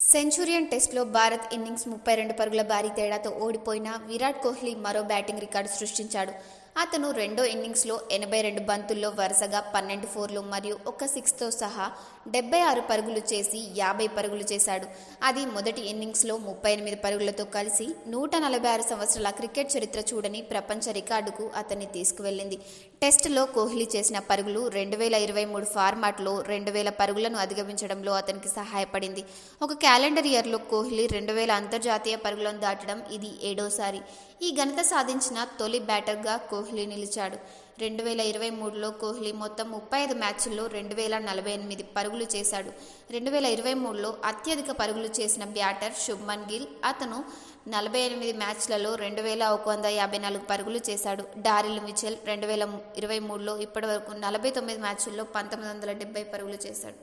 Centurion టెస్ట్లో Bharat innings 32 పరుగుల భారీ తేడాతో ఓడిపోయిన విరాట్ కోహ్లీ మరో బ్యాటింగ్ రికార్డు సృష్టించాడు. అతను రెండో ఇన్నింగ్స్లో 82 బంతుల్లో వరుసగా 12 ఫోర్లు మరియు ఒక సిక్స్తో సహా 76 పరుగులు చేసి 50 పరుగులు చేశాడు. అది మొదటి ఇన్నింగ్స్లో 38 పరుగులతో కలిసి 146 సంవత్సరాల క్రికెట్ చరిత్ర చూడని ప్రపంచ రికార్డుకు అతన్ని తీసుకువెళ్లింది. టెస్టులో కోహ్లీ చేసిన పరుగులు 2023 ఫార్మాట్లో 2000 పరుగులను అధిగమించడంలో అతనికి సహాయపడింది. ఒక క్యాలెండర్ ఇయర్లో కోహ్లీ 2000 అంతర్జాతీయ పరుగులను దాటడం ఇది ఏడోసారి. ఈ ఘనత సాధించిన తొలి బ్యాటర్గా కోహ్లీ నిలిచాడు. 2023లో కోహ్లీ మొత్తం 35 మ్యాచ్ల్లో 2048 పరుగులు చేశాడు. 2023లో అత్యధిక పరుగులు చేసిన బ్యాటర్ శుభ్మన్ గిల్. అతను 48 మ్యాచ్లలో 2154 పరుగులు చేశాడు. డారిల్ మిచెల్ 2023లో ఇప్పటివరకు 49 మ్యాచ్ల్లో 1970 పరుగులు చేశాడు.